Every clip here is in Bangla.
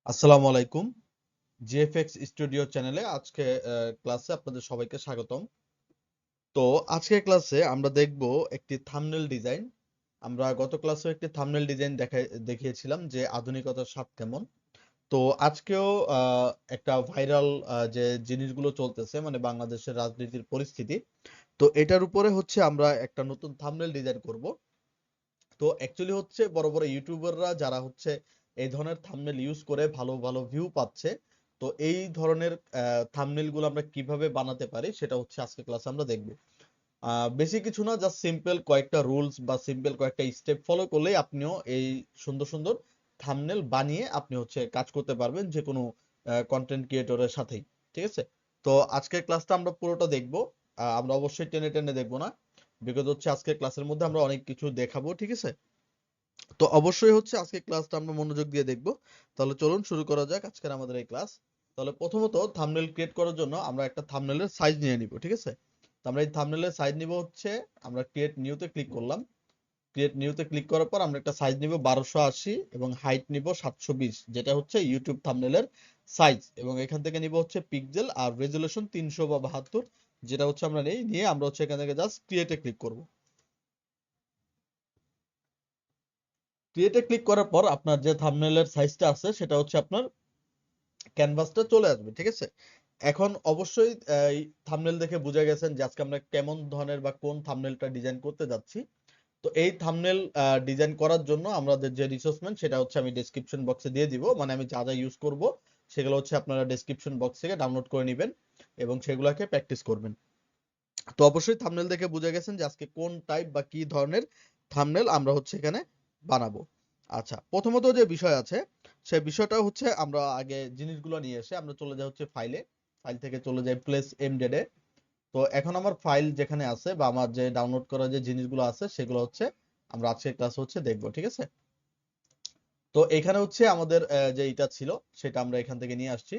আসসালামু আলাইকুম। জিএফএক্স স্টুডিও চ্যানেলে আজকে ক্লাসে আপনাদের সবাইকে স্বাগতম। তো আজকের ক্লাসে আমরা দেখব একটি থাম্বনেল ডিজাইন। আমরা গত ক্লাসে একটি থাম্বনেল ডিজাইন দেখিয়েছিলাম যে আধুনিকতার স্বাদ কেমন। তো আজকেও একটা ভাইরাল যে জিনিসগুলো চলতেছে মানে বাংলাদেশের রাজনীতির পরিস্থিতি। তো এটার উপরে হচ্ছে আমরা একটা নতুন থাম্বনেল ডিজাইন করব। তো অ্যাকচুয়ালি হচ্ছে বড় বড় ইউটিউবাররা যারা হচ্ছে এই ধরনের থাম্বনেল ইউজ করে ভালো ভালো ভিউ পাচ্ছে। তো এই ধরনের থাম্বনেল গুলো আমরা কিভাবে বানাতে পারি সেটা হচ্ছে আজকে ক্লাসে আমরা দেখব। বেশি কিছু না, জাস্ট সিম্পল কয়েকটা রুলস বা সিম্পল কয়েকটা স্টেপ ফলো করলেই আপনিও এই সুন্দর সুন্দর থাম্বনেল বানিয়ে আপনি হচ্ছে কাজ করতে পারবেন যে কোনো কন্টেন্ট ক্রিয়েটরের সাথেই। ঠিক আছে? তো আজকের ক্লাসটা আমরা পুরোটা দেখব। আমরা অবশ্যই টেনে টেনে দেখবো না, বিকজ হচ্ছে আজকের ক্লাসের মধ্যে আমরা অনেক কিছু দেখাবো। ঠিক আছে? তো অবশ্যই হচ্ছে আজকে ক্লাসটা আমরা মনোযোগ দিয়ে দেখব। তাহলে চলুন শুরু করা যাক আজকের আমাদের এই ক্লাস। তাহলে প্রথমত থাম্বনেল ক্রিয়েট করার জন্য আমরা একটা থাম্বনেলের সাইজ নিয়ে নিব। ঠিক আছে? তো আমরা এই থাম্বনেলের সাইজ নিব হচ্ছে, আমরা ক্রিয়েট নিউতে ক্লিক করলাম। ক্রিয়েট নিউতে ক্লিক করার পর আমরা একটা সাইজ নিব 1280 এবং হাইট নিব 720, যেটা হচ্ছে ইউটিউব থাম্বনেলের সাইজ। এবং এখান থেকে নিব হচ্ছে পিক্সেল আর রেজুলেশন 300 বা 72, যেটা হচ্ছে আমরা নিয়ে আমরা হচ্ছে এখান থেকে জাস্ট ক্রিয়েটে ক্লিক করব। ক্রিয়েটে ক্লিক করার পর আপনার যে থাম্বনেলের সাইজটা আছে সেটা হচ্ছে আপনার ক্যানভাসটা চলে আসবে। ঠিক আছে? এখন অবশ্যই থাম্বনেল দেখে বুঝে গেছেন যে আজকে আমরা কেমন ধরনের বা কোন থাম্বনেলটা ডিজাইন করতে যাচ্ছি। তো এই থাম্বনেল ডিজাইন করার জন্য আমাদের যে রিসোর্সমেন্ট সেটা হচ্ছে আমি ডেসক্রিপশন বক্সে দিয়ে দিব। মানে আমি যা যা ইউজ করব সেগুলো হচ্ছে আপনারা ডেসক্রিপশন বক্স থেকে ডাউনলোড করে নেবেন এবং সেগুলোকে প্র্যাকটিস করবেন। তো অবশ্যই থাম্বনেল দেখে বুঝে গেছেন যে আজকে কোন টাইপ বা কি ধরনের থাম্বনেল আমরা হচ্ছে এখানে বানাবো। আচ্ছা, প্রথমত যে বিষয় আছে সেই বিষয়টা হচ্ছে আমরা আগে জিনিসগুলো নিয়ে এসে আমরা চলে যাই হচ্ছে ফাইলে। ফাইল থেকে চলে যাই প্লেস এমবেডে। তো এখন আমার ফাইল যেখানে আছে বা আমার যে ডাউনলোড করা যে জিনিসগুলো আছে সেগুলো হচ্ছে আমরা আজকের ক্লাস হচ্ছে দেখবো। ঠিক আছে? তো এখানে হচ্ছে আমাদের যে এটা ছিল সেটা আমরা এখান থেকে নিয়ে আসছি।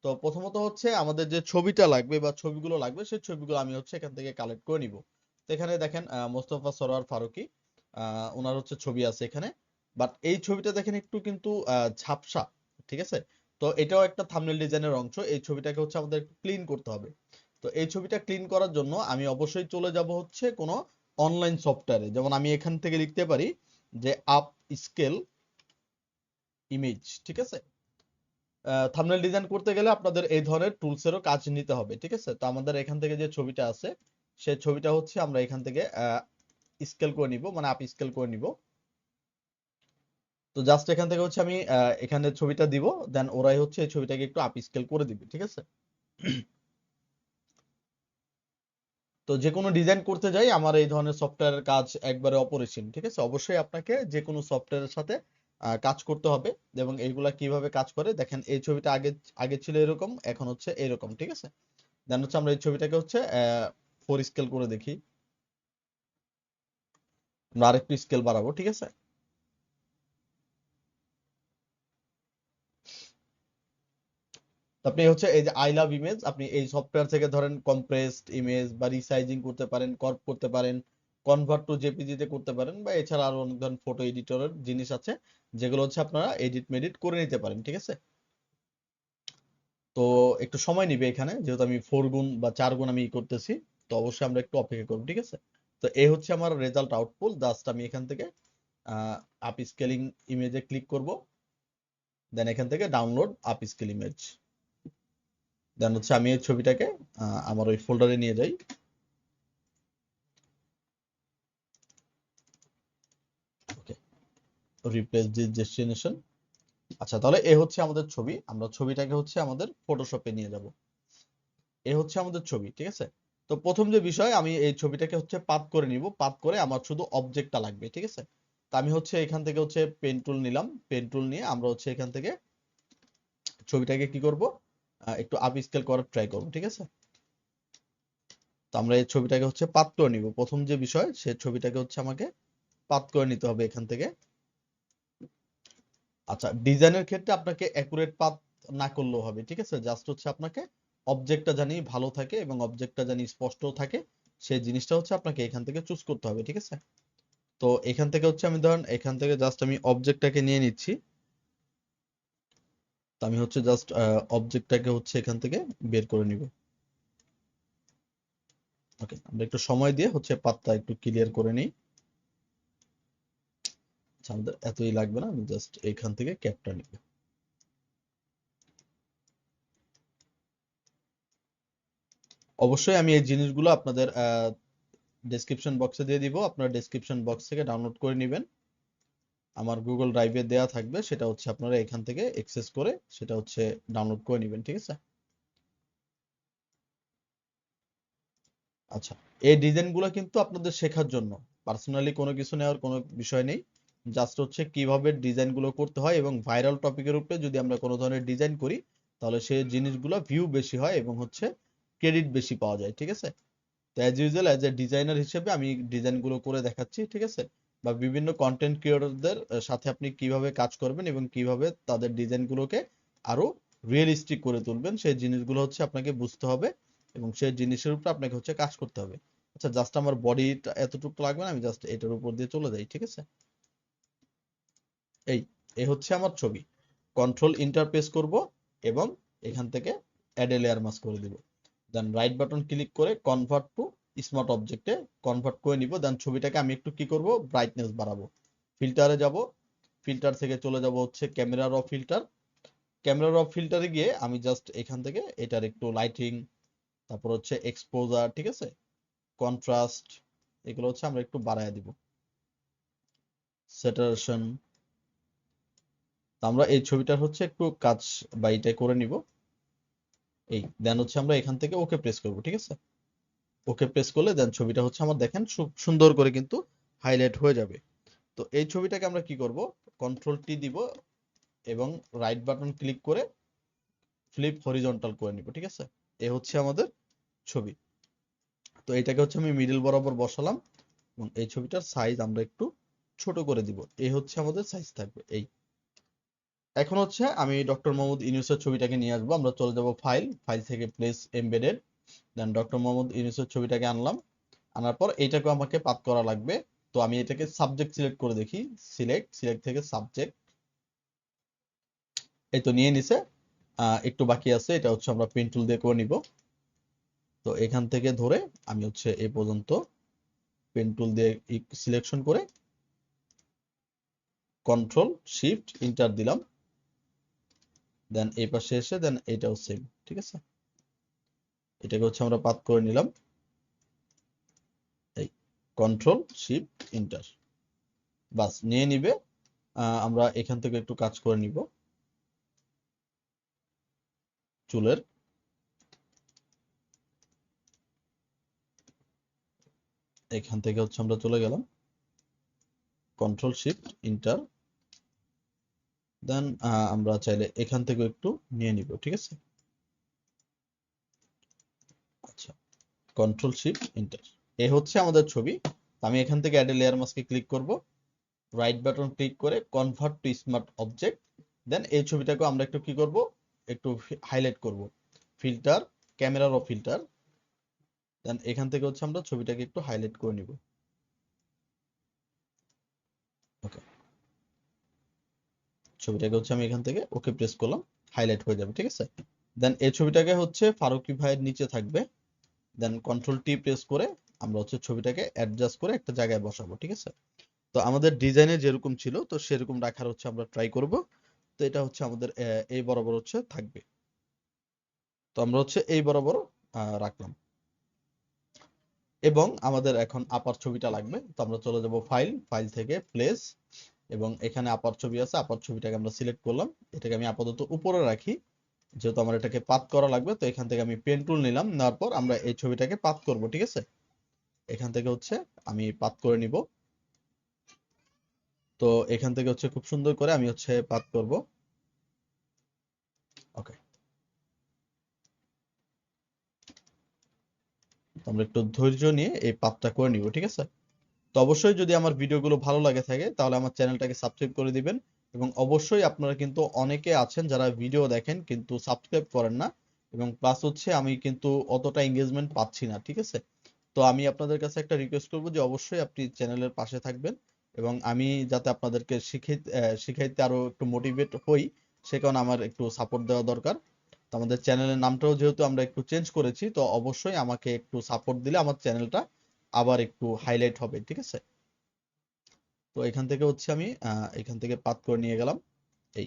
তো প্রথমত হচ্ছে আমাদের যে ছবিটা লাগবে বা ছবিগুলো লাগবে সেই ছবিগুলো আমি হচ্ছে এখান থেকে কালেক্ট করে নিব। তো এখানে দেখেন মোস্তফা সরোয়ার ফারুকী, ওনার হচ্ছে ছবি আছে এখানে। বাট এই ছবিটা দেখেন একটু কিন্তু ঝাপসা। ঠিক আছে? তো এটাও একটা থাম্বনেল ডিজাইনের অংশ। এই ছবিটাকে হচ্ছে আমাদের একটু ক্লিন করতে হবে। তো এই ছবিটা ক্লিন করার জন্য আমি অবশ্যই চলে যাব হচ্ছে কোনো অনলাইন সফটওয়্যারে। যেমন আমি এখান থেকে লিখতে পারি যে আপ স্কেল ইমেজ। ঠিক আছে? থাম্বনেল ডিজাইন করতে গেলে আপনাদের এই ধরনের টুলস এরও কাজ নিতে হবে। ঠিক আছে? তো আমাদের এখান থেকে যে ছবিটা আছে সেই ছবিটা হচ্ছে আমরা এখান থেকে স্কেল করে নিব, মানে আপ স্কেল করে নিব। তো জাস্ট এখান থেকে হচ্ছে আমি এখানে ছবিটা দিব, দেন ওরাই হচ্ছে এই ছবিটাকে একটু আপ স্কেল করে দিবে। ঠিক আছে? তো যে কোনো ডিজাইন করতে যাই আমার এই ধরনের সফটওয়্যারের কাজ একবারে অপরিসীম। ঠিক আছে? অবশ্যই আপনাকে যে কোনো সফটওয়্যারের সাথে কাজ করতে হবে। এবং এইগুলা কিভাবে কাজ করে দেখেন, এই ছবিটা আগে আগে ছিল এরকম, এখন হচ্ছে এরকম। ঠিক আছে? দেন হচ্ছে আমরা এই ছবিটাকে হচ্ছে 4 স্কেল করে দেখি। আমরা আরেকটু স্কেল বাড়াবো। ঠিক আছে? তো আপনি হচ্ছে এই যে আই লাভ ইমেজ, আপনি এই সফটওয়্যার থেকে ধরেন কম্প্রেসড ইমেজ বা রিসাইজিং করতে পারেন, করপ করতে পারেন, কনভার্ট টু জেপিজি তে করতে পারেন, বা এছাড়া আরো অনেক ধরনের ফটো এডিটরের জিনিস আছে যেগুলো হচ্ছে আপনারা এডিট মেডিট করে নিতে পারেন। ঠিক আছে? তো একটু সময় নিবে এখানে, যেহেতু আমি 4 গুণ বা 4 গুণ আমি করতেছি। তো অবশ্যই আমরা একটু অপেক্ষা করব। ঠিক আছে? তো এই হচ্ছে আমার রেজাল্ট আউটপুট। জাস্ট আমি এখান থেকে আপ স্কেলিং ইমেজে ক্লিক করব, দেন এখান থেকে ডাউনলোড আপ স্কেল ইমেজ। দেন হচ্ছে আমি এই ছবিটাকে আমার ওই ফোল্ডারে নিয়ে যাই। ওকে, রিপ্লেস দিস ডেস্টিনেশন। আচ্ছা, তাহলে এ হচ্ছে আমাদের ছবি। আমরা ছবিটাকে হচ্ছে আমাদের ফটোশপে নিয়ে যাব। এ হচ্ছে আমাদের ছবি। ঠিক আছে? তো প্রথম যে বিষয়, আমি এই ছবিটাকে হচ্ছে পাথ করে নিব। পাথ করে আমার শুধু অবজেক্টটা লাগবে। ঠিক আছে? তো আমি হচ্ছে এখান থেকে হচ্ছে পেন টুল নিলাম। পেন টুল নিয়ে আমরা হচ্ছে এখান থেকে ছবিটাকে কি করব, একটু আপ স্কেল করার ট্রাই করব। ঠিক আছে? তো আমরা এই ছবিটাকে হচ্ছে পাথ করে নিব। প্রথম যে বিষয়, সে ছবিটাকে হচ্ছে আমাকে পাথ করে নিতে হবে এখান থেকে। আচ্ছা, ডিজাইনের ক্ষেত্রে আপনাকে অ্যাকুরেট পাথ না করলেও হবে। ঠিক আছে? জাস্ট হচ্ছে আপনাকে অবজেক্টটা জানি ভালো থাকে এবং অবজেক্টটা জানি স্পষ্ট থাকে, সেই জিনিসটা হচ্ছে আপনাকে এখান থেকে চুজ করতে হবে। ঠিক আছে? তো এখান থেকে হচ্ছে আমি ধরেন এখান থেকে জাস্ট আমি অবজেক্টটাকে নিয়ে নিচ্ছি। তো আমি হচ্ছে জাস্ট অবজেক্টটাকে হচ্ছে এখান থেকে বের করে নিব। ওকে, আমরা একটু সময় দিয়ে হচ্ছে পাতটা একটু ক্লিয়ার করে নিই। আচ্ছা, আমাদের এতই লাগবে না, আমি জাস্ট এখান থেকে ক্যাপটা নিব। অবশ্যই আমি এই জিনিসগুলো আপনাদের ডেসক্রিপশন বক্সে দিয়ে দিব, আপনারা ডেসক্রিপশন বক্স থেকে ডাউনলোড করে নেবেন। আমার গুগল ড্রাইভে দেয়া থাকবে, সেটা হচ্ছে আপনারা এখান থেকে অ্যাক্সেস করে সেটা হচ্ছে ডাউনলোড করে নেবেন, ঠিক আছে? আচ্ছা, এই ডিজাইনগুলো কিন্তু আপনাদের শেখার জন্য, পার্সোনালি কোনো কিছু নেওয়ার কোনো বিষয় নেই। জাস্ট হচ্ছে কিভাবে ডিজাইনগুলো করতে হয়, এবং ভাইরাল টপিকের উপরে যদি আমরা কোনো ধরনের ডিজাইন করি তাহলে সেই জিনিসগুলো ভিউ বেশি হয় এবং হচ্ছে ক্রেডিট বেশি পাওয়া যায়, ঠিক আছে? তো as usual as a designer হিসেবে আমি ডিজাইনগুলো করে দেখাচ্ছি, ঠিক আছে? বা বিভিন্ন কন্টেন্ট ক্রিয়েটরদের সাথে আপনি কিভাবে কাজ করবেন এবং কিভাবে তাদের ডিজাইনগুলোকে আরো রিয়েলিস্টিক করে তুলবেন, সেই জিনিসগুলো হচ্ছে আপনাকে বুঝতে হবে এবং সেই জিনিসের উপর আপনাকে হচ্ছে কাজ করতে হবে। আচ্ছা, জাস্ট আমার বডিটা এতটুকু লাগবে না, আমি জাস্ট এটার উপর দিয়ে চলে যাই, ঠিক আছে? এই এই হচ্ছে আমার ছবি। কন্ট্রোল ইন্টারপ্রেস করব এবং এখান থেকে অ্যাড এ লেয়ার মাস্ক করে দিব। দেন রাইট বাটন ক্লিক করে কনভার্ট টু স্মার্ট অবজেক্টে কনভার্ট করে নিব। দেন ছবিটাকে আমি একটু কি করব, ব্রাইটনেস বাড়াবো। ফিল্টারে যাব, ফিল্টার থেকে চলে যাব হচ্ছে ক্যামেরা র ফিল্টার। ক্যামেরা র ফিল্টারে গিয়ে আমি জাস্ট এখান থেকে এটার একটু লাইটিং, তারপর হচ্ছে এক্সপোজার, ঠিক আছে, কন্ট্রাস্ট, এগুলো হচ্ছে আমরা একটু বাড়ায় দিব। স্যাচুরেশন, আমরা এই ছবিটার হচ্ছে একটু কাজ বা এটা করে নিব। এই দেন হচ্ছে আমরা এখান থেকে ওকে প্রেস করব, ঠিক আছে? ওকে প্রেস করলে দেন ছবিটা হচ্ছে আমার দেখেন খুব সুন্দর করে কিন্তু হাইলাইট হয়ে যাবে। তো এই ছবিটাকে আমরা কি করব, কন্ট্রোল টি দিব এবং রাইট বাটন ক্লিক করে ফ্লিপ হরিজন্টাল করে নিব, ঠিক আছে? এ হচ্ছে আমাদের ছবি। তো এটাকে হচ্ছে আমি মিডল বরাবর বসালাম এবং এই ছবিটার সাইজ আমরা একটু ছোট করে দিব। এই হচ্ছে আমাদের সাইজ থাকবে। এই এখন হচ্ছে আমি ডক্টর মোহাম্মদ ইউনূসের ছবিটাকে নিয়ে আসবো। আমরা চলে যাব ফাইল, ফাইল থেকে প্লেস এমবেডেড, দেন ডক্টর মোহাম্মদ ইউনূসের ছবিটাকে আনলাম। আনার পর এইটাকেও আমাকে পাথ করা লাগবে। তো আমি এটাকে সাবজেক্ট সিলেক্ট করে দেখি। সিলেক্ট, সিলেক্ট থেকে সাবজেক্ট, এই তো নিয়ে নিছে। একটু বাকি আছে, এটা হচ্ছে আমরা পেন টুল দিয়ে করে নিব। তো এখান থেকে ধরে আমি হচ্ছে এই পর্যন্ত পেন টুল দিয়ে সিলেকশন করে কন্ট্রোল শিফট ইন্টার দিলাম। দেন এই পাশে এসে দেন এটাও সেম, ঠিক আছে? এটাকে হচ্ছে আমরা পাথ করে নিলাম। এই কন্ট্রোল শিফট ইন্টার, বাস নিয়ে নিবে। আমরা এখান থেকে একটু কাজ করে নিব চুলের। এখান থেকে হচ্ছে আমরা চলে গেলাম কন্ট্রোল শিফট ইন্টার, দেন আমরা চাইলে এখান থেকে একটু নিয়ে নিব, ঠিক আছে? আচ্ছা, কন্ট্রোল শিফট ইন্টার, এ হচ্ছে আমাদের ছবি। আমি এখান থেকে অ্যাড এ লেয়ার মাস্কে ক্লিক করব, রাইট বাটন ক্লিক করে কনভার্ট টু স্মার্ট অবজেক্ট। দেন এই ছবিটাকে আমরা একটু কি করব, একটু হাইলাইট করব। ফিল্টার, ক্যামেরার ও ফিল্টার, দেন এখান থেকে হচ্ছে আমরা ছবিটাকে একটু হাইলাইট করে নিব। ওকে, ছবিটাকে হচ্ছে আমি এখান থেকে ওকে প্রেস করলাম, হাইলাইট হয়ে যাবে, ঠিক আছে? দেন এই ছবিটাকে হচ্ছে ফারুকি ভাইয়ের নিচে থাকবে। দেন কন্ট্রোল টি প্রেস করে আমরা হচ্ছে ছবিটাকে অ্যাডজাস্ট করে একটা জায়গায় বসাবো, ঠিক আছে? তো আমাদের ডিজাইনে যেরকম ছিল তো সেরকম রাখার হচ্ছে আমরা ট্রাই করব। তো এটা হচ্ছে আমাদের এই বরাবর হচ্ছে থাকবে। তো আমরা হচ্ছে এই বরাবর রাখলাম এবং আমাদের এখন আপার ছবিটা লাগবে। তো আমরা চলে যাব ফাইল, ফাইল থেকে প্লেস, এবং এখানে আপার ছবি আছে, আপার ছবিটাকে আমরা সিলেক্ট করলাম। এটাকে আমি আপাতত উপরে রাখি, যেহেতু আমার এটাকে পাথ করা লাগবে। তো এখান থেকে আমি পেন টুল নিলাম, নেওয়ার পর আমরা এই ছবিটাকে পাথ করব, ঠিক আছে? এখান থেকে হচ্ছে আমি পাথ করে নিব। তো এখান থেকে হচ্ছে খুব সুন্দর করে আমি হচ্ছে পাথ করব। ওকে, আমরা একটু ধৈর্য নিয়ে এই পাথটা করে নিব, ঠিক আছে? তো অবশ্যই যদি আমার ভিডিওগুলো ভালো লাগে থাকে তাহলে আমার চ্যানেলটাকে সাবস্ক্রাইব করে দিবেন। এবং অবশ্যই আপনারা কিন্তু অনেকে আছেন যারা ভিডিও দেখেন কিন্তু সাবস্ক্রাইব করেন না, এবং প্লাস হচ্ছে আমি কিন্তু অতটা এঙ্গেজমেন্ট পাচ্ছি না, ঠিক আছে? তো আমি আপনাদের কাছে একটা রিকোয়েস্ট করব যে অবশ্যই আপনি চ্যানেলের পাশে থাকবেন এবং আমি যাতে আপনাদেরকে শিখাইতে আরো একটু মোটিভেট হই, সে কারণে আমার একটু সাপোর্ট দেওয়া দরকার। তো আমাদের চ্যানেলের নামটাও যেহেতু আমরা একটু চেঞ্জ করেছি, তো অবশ্যই আমাকে একটু সাপোর্ট দিলে আমার চ্যানেলটা আবার একটু হাইলাইট হবে, ঠিক আছে? তো এখান থেকে হচ্ছে আমি এখান থেকে পাত করে নিয়ে গেলাম। এই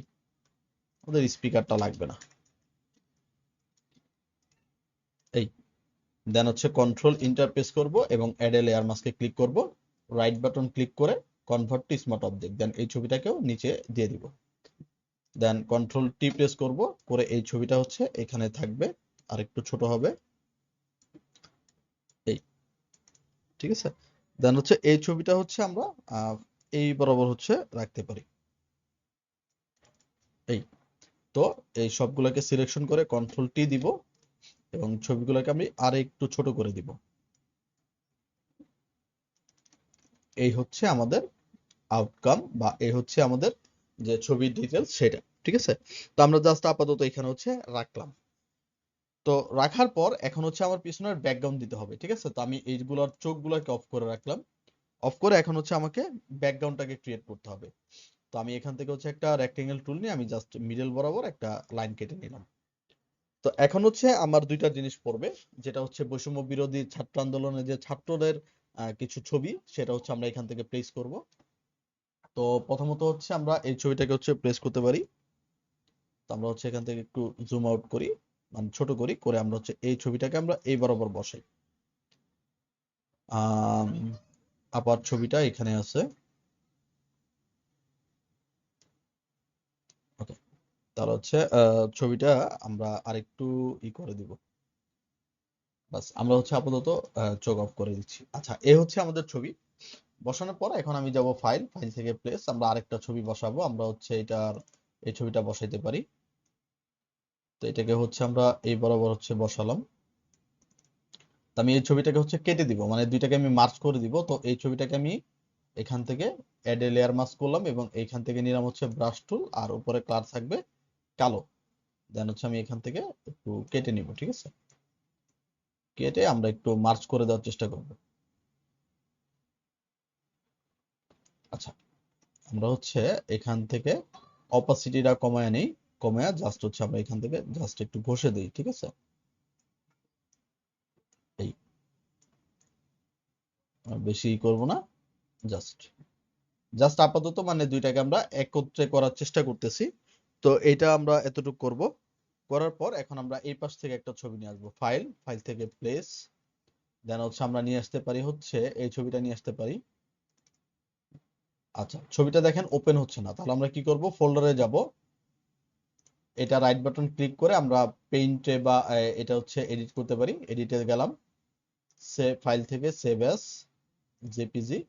আমাদের স্পিকারটা লাগবে না। এই দেন হচ্ছে কন্ট্রোল ইন্টারপ্রেস করব এবং অ্যাড এ লেয়ার মাস্কে ক্লিক করব, রাইট বাটন ক্লিক করে কনভার্ট টু স্মার্ট অবজেক্ট, দেন এই ছবিটাকেও নিচে দিয়ে দিব। দেন কন্ট্রোল টি প্রেস করব, করে এই ছবিটা হচ্ছে এখানে থাকবে, আর একটু ছোট হবে। এই ঠিক আছে। দেন হচ্ছে এই ছবিটা হচ্ছে আমরা এই বরাবর হচ্ছে রাখতে পারি। এই তো এই সবগুলোকে সিলেকশন করে কন্ট্রোল টি দিব এবং ছবিগুলোকে আমি আর একটু ছোট করে দিব। এই হচ্ছে আমাদের আউটকাম, বা এই হচ্ছে আমাদের যে ছবির ডিটেলস সেটা, ঠিক আছে? তো আমরা জাস্ট আপাতত এখানে হচ্ছে রাখলাম। তো রাখার পর এখন হচ্ছে আমার পিছনের ব্যাকগ্রাউন্ড দিতে হবে, ঠিক আছে? তো আমি এইগুলোর চোখগুলোকে অফ করে রাখলাম। অফ করে এখন হচ্ছে আমাকে ব্যাকগ্রাউন্ডটাকে ক্রিয়েট করতে হবে। তো আমি এখান থেকে হচ্ছে একটা রেক্টেঙ্গেল টুল নিয়ে আমি জাস্ট মিডল বরাবর একটা লাইন কেটে নিলাম। তো এখন হচ্ছে আমার দুইটা জিনিস পড়বে, যেটা হচ্ছে বৈষম্য বিরোধী ছাত্র আন্দোলনে যে ছাত্রদের কিছু ছবি, সেটা হচ্ছে আমরা এখান থেকে প্লেস করব। তো প্রথমত হচ্ছে আমরা এই ছবিটাকে হচ্ছে প্লেস করতে পারি। তো আমরা হচ্ছে এখান থেকে একটু জুম আউট করি, মানে ছোট করি, করে আমরা হচ্ছে এই ছবিটাকে আমরা এই বরাবর বসাই। আপার ছবিটা এখানে আছে। ওকে, তাহলে হচ্ছে ছবিটা আমরা আরেকটু করে দিব। বাস, আমরা হচ্ছে আপাতত চোখ অফ করে দিচ্ছি। আচ্ছা, এই হচ্ছে আমাদের ছবি বসানোর পর এখন আমি যাব ফাইল, ফাইল থেকে প্লেস, আমরা আরেকটা ছবি বসাবো। আমরা হচ্ছে এটার এই ছবিটা বসাইতে পারি। তো এটাকে হচ্ছে আমরা এই বরাবর হচ্ছে বসালাম। তো আমি এই ছবিটাকে হচ্ছে কেটে দিব, মানে দুইটাকে আমি মার্জ করে দিব। তো এই ছবিটাকে আমি এখান থেকে অ্যাড এ লেয়ার মাস্ক করলাম এবং এইখান থেকে নিলাম হচ্ছে ব্রাশ টুল, আর উপরে কালার থাকবে কালো। দেন হচ্ছে আমি এখান থেকে একটু কেটে নিব, ঠিক আছে? কেটে আমরা একটু মার্জ করে দেওয়ার চেষ্টা করব। আচ্ছা, আমরা হচ্ছে এখান থেকে অপাসিটিটা কমায় নেই, কমায় জাস্ট হচ্ছে আমরা এখান থেকে জাস্ট একটু ঘষে দিই, ঠিক আছে? এই বেশি করব না, জাস্ট জাস্ট আপাতত মানে দুইটাকে আমরা একত্রে করার চেষ্টা করতেছি। তো এটা আমরা এতটুকু করব। করার পর এখন আমরা এই পাশ থেকে একটা ছবি নিয়ে আসবো, ফাইল, ফাইল থেকে প্লেস, দেন হচ্ছে আমরা নিয়ে আসতে পারি হচ্ছে এই ছবিটা নিয়ে আসতে পারি। আচ্ছা, ছবিটা দেখেন ওপেন হচ্ছে না, তাহলে আমরা কি করব, ফোল্ডারে যাব, এটা রাইট বাটন ক্লিক করে আমরা পেইন্টে বা এটা হচ্ছে এডিট করতে পারি। এডিটে গেলাম, সেভ ফাইল থেকে সেভ অ্যাজ জেপিজি,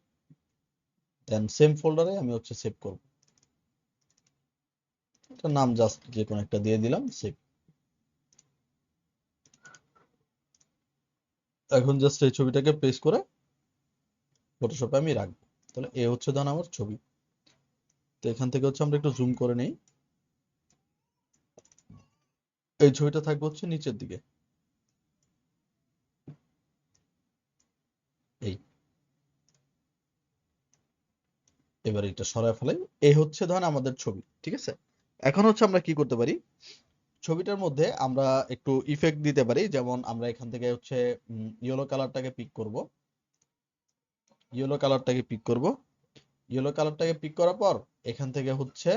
দেন সেম ফোল্ডারে আমি হচ্ছে সেভ করব। এটা নাম জাস্ট যে কোনো একটা দিয়ে দিলাম, সেভ। এখন জাস্ট এই ছবিটাকে প্লেস করে ফটোশপে আমি রাখবো। তাহলে এ হচ্ছে ধরুন আমার ছবি। তো এখান থেকে হচ্ছে আমরা একটু জুম করে নেই, এই ছবিটা থাকবে হচ্ছে নিচের দিকে। এই এবার এটা সরায় ফেলাই। এই হচ্ছে ধরেন আমাদের ছবি, ঠিক আছে? এখন হচ্ছে আমরা কি করতে পারি, ছবিটার মধ্যে আমরা একটু ইফেক্ট দিতে পারি। যেমন আমরা এখান থেকে হচ্ছে ইয়েলো কালারটাকে পিক করব, ইয়েলো কালারটাকে পিক করব, ইয়েলো কালারটাকে পিক করার পর এখান থেকে হচ্ছে,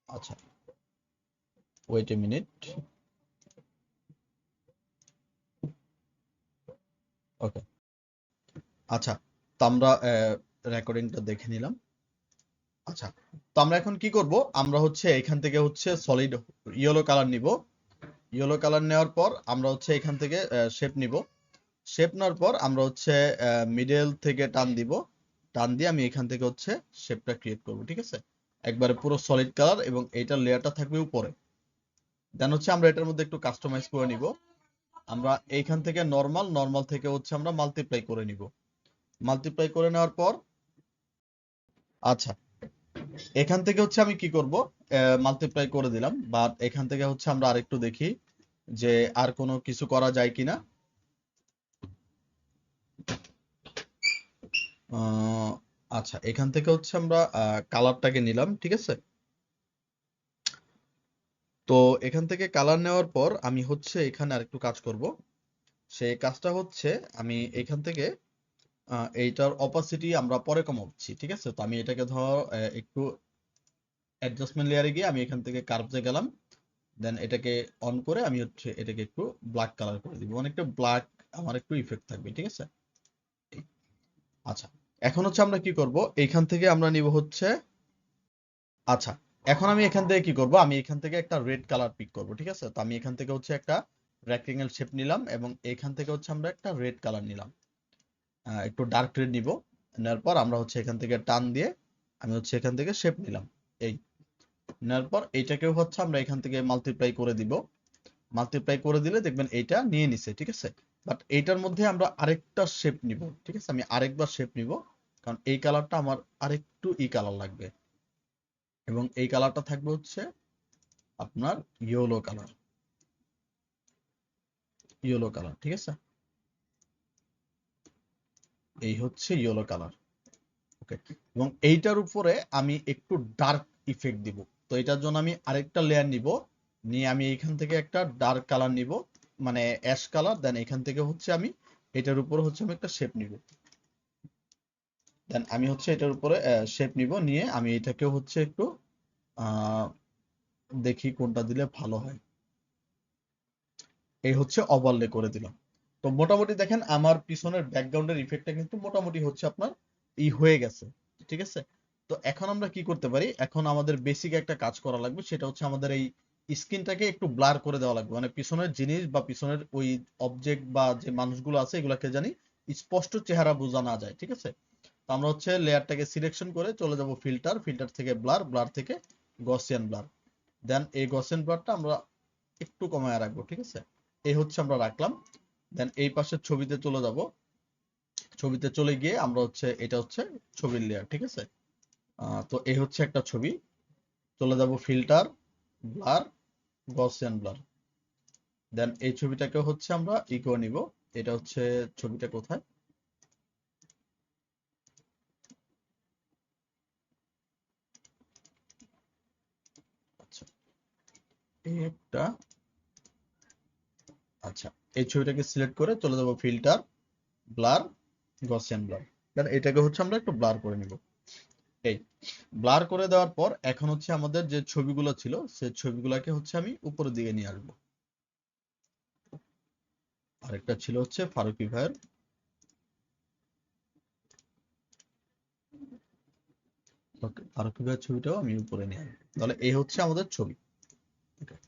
আচ্ছা ওয়েট এ মিনিট, ওকে। আচ্ছা, তো আমরা রেকর্ডিংটা দেখে নিলাম। আচ্ছা, তো আমরা এখন কি করব, আমরা হচ্ছে এখান থেকে হচ্ছে সলিড ইয়েলো কালার নিব। ইয়েলো কালার নেওয়ার পর আমরা হচ্ছে এখান থেকে শেপ নিব। শেপ নেওয়ার পর আমরা হচ্ছে মিডল থেকে টান দিব, টান দিয়ে আমি এখান থেকে হচ্ছে শেপটা ক্রিয়েট করব, ঠিক আছে? একবারে পুরো সলিড কালার, এবং এইটার লেয়ারটা থাকবে উপরে। দেন হচ্ছে আমরা এটার মধ্যে একটু কাস্টমাইজ করে নিব। আমরা এইখান থেকে নরমাল, নরমাল থেকে হচ্ছে আমরা মাল্টিপ্লাই করে নিব। মাল্টিপ্লাই করে নেওয়ার পর, আচ্ছা, এখান থেকে হচ্ছে আমি কি করব, মাল্টিপ্লাই করে দিলাম, বাট এখান থেকে হচ্ছে আমরা আরেকটু দেখি যে আর কোনো কিছু করা যায় কিনা। আচ্ছা, এখান থেকে হচ্ছে আমরা কালারটাকে নিলাম, ঠিক আছে? তো এখান থেকে কালার নেওয়ার পর আমি হচ্ছে এখানে আরেকটু কাজ করব। সেই কাজটা হচ্ছে আমি এখান থেকে এইটার অপাসিটি আমরা পরে কমাচ্ছি, ঠিক আছে? তো আমি এটাকে ধর একটু অ্যাডজাস্টমেন্ট লেয়ারে গিয়ে আমি এখান থেকে কার্ভসে গেলাম, দেন এটাকে অন করে আমি হচ্ছে এটাকে একটু ব্ল্যাক কালার করে দিব, মানে একটু ব্ল্যাক আমার একটু ইফেক্ট থাকবে, ঠিক আছে? আচ্ছা, এখন হচ্ছে আমরা কি করব, এইখান থেকে আমরা নিব হচ্ছে, আচ্ছা, এখন আমি এখান থেকে কি করব, আমি এখান থেকে একটা রেড কালার পিক করব, ঠিক আছে? তো আমি এখান থেকে হচ্ছে একটা রেক্টেঙ্গেল শেপ নিলাম এবং এখান থেকে হচ্ছে আমরা একটা রেড কালার নিলাম, একটু ডার্ক রেড নিব। নেওয়ার পর আমরা হচ্ছে এখান থেকে টান দিয়ে আমি হচ্ছে এখান থেকে শেপ নিলাম। এই নেওয়ার পর এইটাকেও হচ্ছে আমরা এখান থেকে মাল্টিপ্লাই করে দিব। মাল্টিপ্লাই করে দিলে দেখবেন এইটা নিয়ে নিছে, ঠিক আছে? বাট এইটার মধ্যে আমরা আরেকটা শেপ নিব, ঠিক আছে? আমি আরেকবার শেপ নিব, কারণ এই কালারটা আমার আরেকটু কালার লাগবে এবং এই কালারটা থাকবে হচ্ছে আপনার ইয়েলো কালার, ইয়েলো কালার, ঠিক আছে? এই হচ্ছে ইয়েলো কালার, ওকে। এবং এইটার উপরে আমি একটু ডার্ক ইফেক্ট দিব। তো এটার জন্য আমি আরেকটা লেয়ার নিব, নিয়ে আমি এখান থেকে একটা ডার্ক কালার নিব, মানে অ্যাশ কালার। দেন এখান থেকে হচ্ছে আমি এটার উপর হচ্ছে আমি একটা শেপ নিব। দেন আমি হচ্ছে এটার উপরে শেপ নিব, নিয়ে আমি এটাকেও হচ্ছে একটু আহ, দেখি কোনটা দিলে ভালো হয়। এই হচ্ছে ওভারলে করে দিলাম। তো মোটামুটি দেখেন আমার পিছনের ব্যাকগ্রাউন্ডের ইফেক্টটা কিন্তু মোটামুটি হচ্ছে আপনার হয়ে গেছে, ঠিক আছে? তো এখন আমরা কি করতে পারি, এখন আমাদের বেসিক একটা কাজ করা লাগবে, সেটা হচ্ছে আমাদের এই স্কিনটাকে একটু ব্লার করে দেওয়া লাগবে, মানে পিছনের জিনিস বা পিছনের ওই অবজেক্ট বা যে মানুষগুলো আছে এগুলাকে জানি স্পষ্ট চেহারা বোঝা না যায়, ঠিক আছে? তো আমরা হচ্ছে লেয়ারটাকে সিলেকশন করে চলে যাব ফিল্টার, ফিল্টার থেকে ব্লার, ব্লার থেকে গসিয়ান ব্লার। দেন এই গসিয়ান ব্লারটা আমরা একটু কমায় রাখবো, ঠিক আছে? এই হচ্ছে আমরা রাখলাম। দেন এই পাশের ছবিতে চলে যাব, ছবিতে চলে গিয়ে আমরা হচ্ছে এটা হচ্ছে ছবির লেয়ার, ঠিক আছে? তো এই হচ্ছে একটা ছবি, চলে যাব ফিল্টার, ব্লার, গসিয়ান ব্লার। দেন এই ছবিটাকে হচ্ছে আমরা করে নিব। এটা হচ্ছে ছবিটা কোথায়, আচ্ছা এই একটা, আচ্ছা এই ছবিটাকে সিলেক্ট করে চলে যাব ফিল্টার, ব্লার, গসিয়ান ব্লার। দেন এটাকে হচ্ছে আমরা একটু ব্লার করে নিব। এই ব্লার করে দেওয়ার পর এখন হচ্ছে আমাদের যে ছবিগুলো ছিল সেই ছবিগুলোকে হচ্ছে আমি উপরের দিকে নিয়ে আসবো। আরেকটা ছিল হচ্ছে ফারুকি ভাইয়ের, ফারুকি ভাইয়ের ছবিটাও আমি উপরে নিয়ে আসবো। তাহলে এই হচ্ছে আমাদের ছবি। Okay.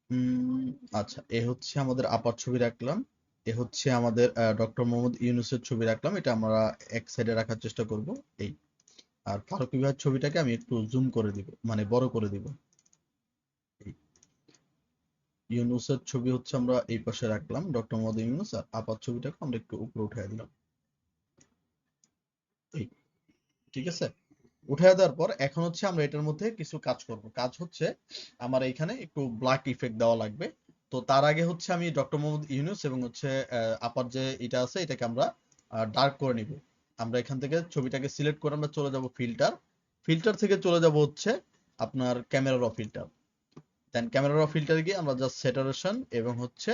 উম, আচ্ছা এ হচ্ছে আমাদের আপার ছবি রাখলাম, এ হচ্ছে আমাদের ডক্টর মোহাম্মদ ইউনূসের ছবি রাখলাম, এটা আমরা এক সাইডে রাখার চেষ্টা করব। এই আর ফারুকি ভাইয়ের ছবিটাকে আমি একটু জুম করে দিব, মানে বড় করে দিব। এই ইউনূসের ছবি হচ্ছে আমরা এই পাশে রাখলাম, ডক্টর মোহাম্মদ ইউনূস, আর আপার ছবিটাকে আমরা একটু উপরে উঠাই দিলাম। এই ঠিক আছে, উঠায় দেওয়ার পর এখন হচ্ছে আমরা এটার মধ্যে কিছু কাজ করব। কাজ হচ্ছে আমার এইখানে একটু ব্ল্যাক ইফেক্ট দেওয়া লাগবে। তো তার আগে হচ্ছে আমি ডক্টর মোহাম্মদ ইউনূস এবং হচ্ছে আপার যে এটা আছে এটাকে আমরা ডার্ক করে নিব। আমরা এখান থেকে ছবিটাকে সিলেক্ট করে আমরা চলে যাব ফিল্টার, ফিল্টার থেকে চলে যাব হচ্ছে আপনার ক্যামেরা র ফিল্টার। দেন ক্যামেরা র ফিল্টারে গিয়ে আমরা জাস্ট স্যাচুরেশন এবং হচ্ছে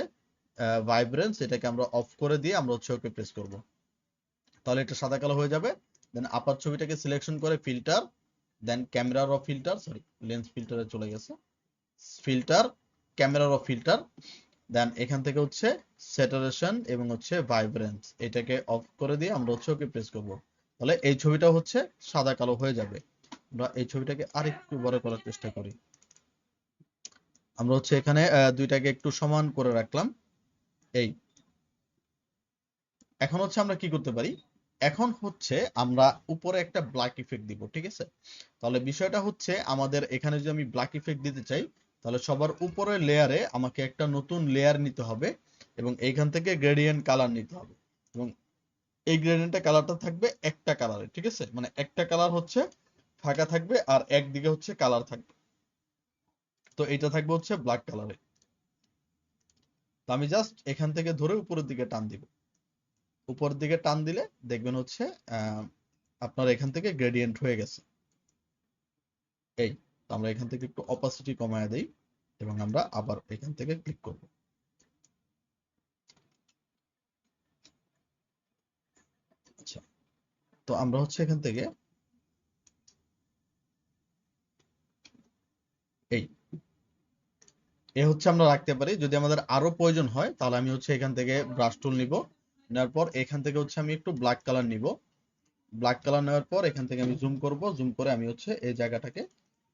ভাইব্রেন্স এটাকে আমরা অফ করে দিয়ে আমরা হচ্ছে ওকে প্রেস করব, তাহলে এটা সাদা কালো হয়ে যাবে। দেন আপার ছবিটাকে সিলেকশন করে ফিল্টার, দেন ক্যামেরা র ফিল্টার, সরি লেন্স ফিল্টারে চলে গেছে, ফিল্টার, ক্যামেরা র ফিল্টার, দেন এখান থেকে হচ্ছে স্যাচুরেশন এবং হচ্ছে ভাইব্রেন্স এটাকে অফ করে দিয়ে আমরা হচ্ছে ওকে প্রেস করব, তাহলে এই ছবিটা হচ্ছে সাদা কালো হয়ে যাবে। আমরা এই ছবিটাকে আরেকটু বড় করার চেষ্টা করি। আমরা হচ্ছে এখানে দুইটাকে একটু সমান করে রাখলাম। এই এখন হচ্ছে আমরা কি করতে পারি, এখন হচ্ছে আমরা উপরে একটা ব্ল্যাক ইফেক্ট দিব, ঠিক আছে? তাহলে বিষয়টা হচ্ছে আমাদের এখানে যদি আমি ব্ল্যাক ইফেক্ট দিতে চাই, তাহলে সবার উপরের লেয়ারে আমাকে একটা নতুন লেয়ার নিতে হবে এবং এইখান থেকে গ্রেডিয়েন্ট কালার নিতে হবে এবং এই গ্রেডিয়েন্টটা কালারটা থাকবে একটা কালারে, ঠিক আছে? মানে একটা কালার হচ্ছে ফাঁকা থাকবে আর একদিকে হচ্ছে কালার থাকবে। তো এটা থাকবে হচ্ছে ব্ল্যাক কালারে। তো আমি জাস্ট এখান থেকে ধরে উপরের দিকে টান দিব। উপরের দিকে টান দিলে দেখবেন হচ্ছে আপনার এখান থেকে গ্রেডিয়েন্ট হয়ে গেছে। এই তো আমরা এখান থেকে একটু অপাসিটি কমায় দেই এবং আমরা আবার এখান থেকে ক্লিক করব। আচ্ছা, তো আমরা হচ্ছে এখান থেকে এই এ হচ্ছে আমরা রাখতে পারি। যদি আমাদের আরো প্রয়োজন হয় তাহলে আমি হচ্ছে এখান থেকে ব্রাশ টুল নিব, নেওয়ার পর এখান থেকে হচ্ছে আমি একটু ব্ল্যাক কালার নিব। ব্ল্যাক কালার নেওয়ার পর এখান থেকে আমি জুম করব, জুম করে আমি হচ্ছে এই জায়গাটাকে